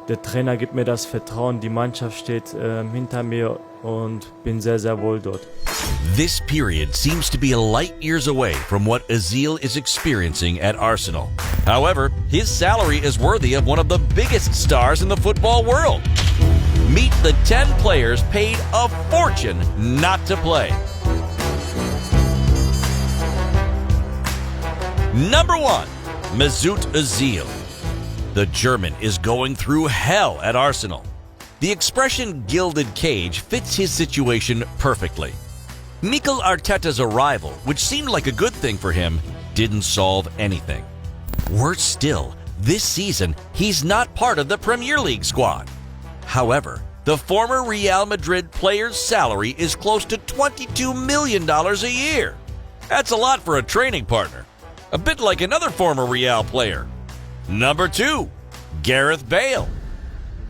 Der Trainer gibt mir das Vertrauen, die Mannschaft steht hinter mir und bin sehr, sehr wohl dort. This period seems to be a light years away from what Özil is experiencing at Arsenal. However, his salary is worthy of one of the biggest stars in the football world. Meet the 10 players paid a fortune not to play. Number 1, Mesut Özil. The German is going through hell at Arsenal. The expression gilded cage fits his situation perfectly. Mikel Arteta's arrival, which seemed like a good thing for him, didn't solve anything. Worse still, this season, he's not part of the Premier League squad. However, the former Real Madrid player's salary is close to $22 million a year. That's a lot for a training partner. A bit like another former Real player. Number 2, Gareth Bale.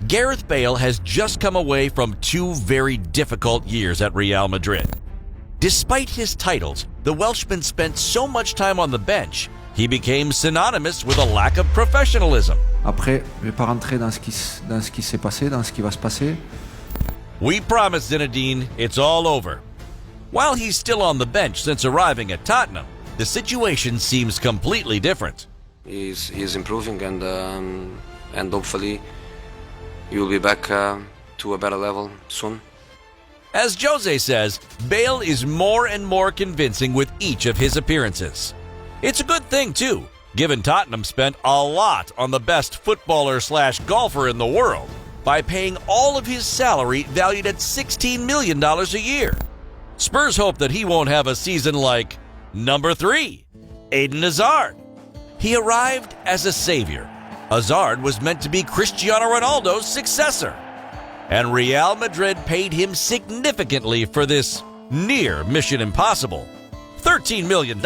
Gareth Bale has just come away from 2 very difficult years at Real Madrid. Despite his titles, the Welshman spent so much time on the bench, he became synonymous with a lack of professionalism. Après, je vais pas rentrer dans ce qui s'est passé, dans ce qui va se passer. We promise, Zinedine, it's all over. While he's still on the bench since arriving at Tottenham, the situation seems completely different. He's improving and hopefully he will be back to a better level soon. As Jose says, Bale is more and more convincing with each of his appearances. It's a good thing, too, given Tottenham spent a lot on the best footballer/golfer in the world by paying all of his salary valued at $16 million a year. Spurs hope that he won't have a season like number 3, Eden Hazard. He arrived as a savior. Hazard was meant to be Cristiano Ronaldo's successor. And Real Madrid paid him significantly for this near mission impossible, $13 million.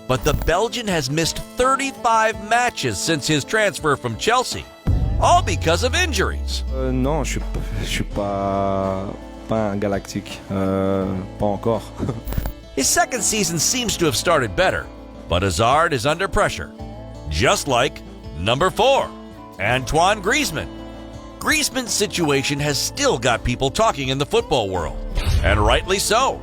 But the Belgian has missed 35 matches since his transfer from Chelsea, all because of injuries. Non, je suis pas un galactique, pas encore. His second season seems to have started better, but Hazard is under pressure, just like number 4, Antoine Griezmann. Griezmann's situation has still got people talking in the football world, and rightly so.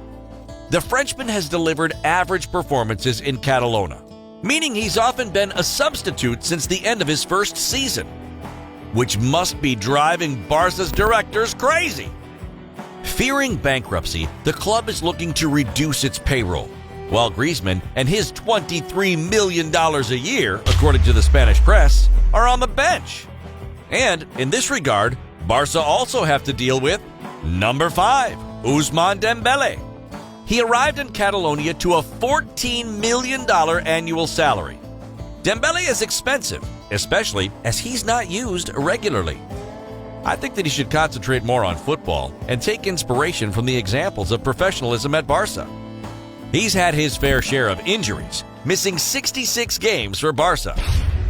The Frenchman has delivered average performances in Catalonia, meaning he's often been a substitute since the end of his first season, which must be driving Barca's directors crazy. Fearing bankruptcy, the club is looking to reduce its payroll, while Griezmann and his $23 million a year, according to the Spanish press, are on the bench. And in this regard, Barca also have to deal with number 5, Ousmane Dembele. He arrived in Catalonia to a $14 million annual salary. Dembele is expensive, especially as he's not used regularly. I think that he should concentrate more on football and take inspiration from the examples of professionalism at Barca. He's had his fair share of injuries, missing 66 games for Barca.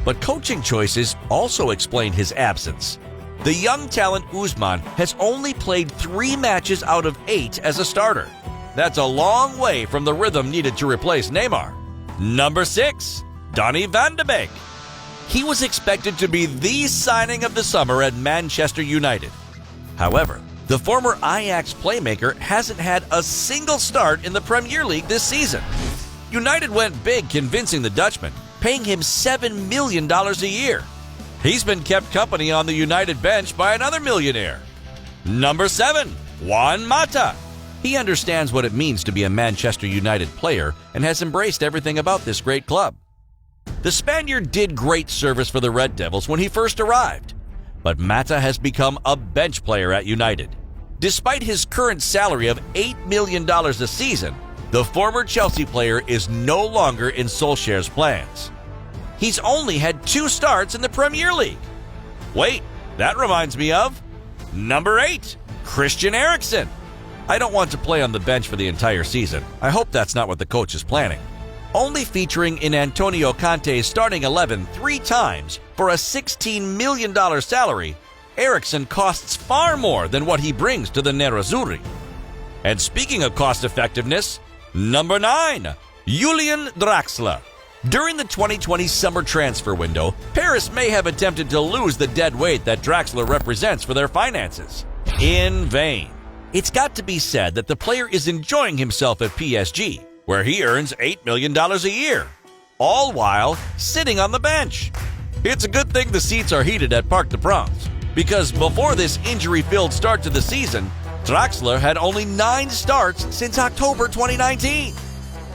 But coaching choices also explain his absence. The young talent Ousmane has only played 3 matches out of 8 as a starter. That's a long way from the rhythm needed to replace Neymar. Number 6, Donny van de Beek. He was expected to be the signing of the summer at Manchester United. However, the former Ajax playmaker hasn't had a single start in the Premier League this season. United went big convincing the Dutchman, paying him $7 million a year. He's been kept company on the United bench by another millionaire. Number 7, Juan Mata. He understands what it means to be a Manchester United player and has embraced everything about this great club. The Spaniard did great service for the Red Devils when he first arrived, but Mata has become a bench player at United. Despite his current salary of $8 million a season, the former Chelsea player is no longer in Solskjaer's plans. He's only had 2 starts in the Premier League. Wait, that reminds me of number 8, Christian Eriksen. I don't want to play on the bench for the entire season. I hope that's not what the coach is planning. Only featuring in Antonio Conte's starting 11 3 times for a $16 million salary, Eriksen costs far more than what he brings to the Nerazzurri. And speaking of cost effectiveness, number 9, Julian Draxler. During the 2020 summer transfer window, Paris may have attempted to lose the dead weight that Draxler represents for their finances. In vain. It's got to be said that the player is enjoying himself at PSG, where he earns $8 million a year, all while sitting on the bench. It's a good thing the seats are heated at Parc des Princes, because before this injury-filled start to the season, Draxler had only 9 starts since October 2019.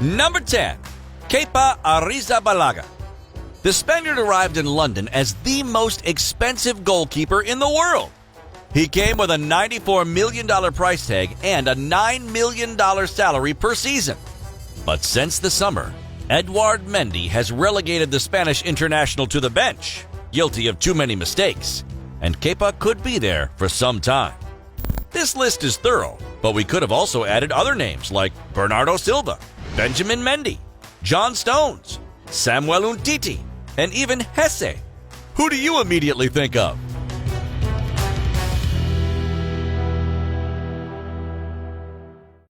Number 10. Kepa Arrizabalaga. The Spaniard arrived in London as the most expensive goalkeeper in the world. He came with a $94 million price tag and a $9 million salary per season. But since the summer, Edouard Mendy has relegated the Spanish international to the bench, guilty of too many mistakes, and Kepa could be there for some time. This list is thorough, but we could have also added other names like Bernardo Silva, Benjamin Mendy, John Stones, Samuel Umtiti, and even Hesse. Who do you immediately think of?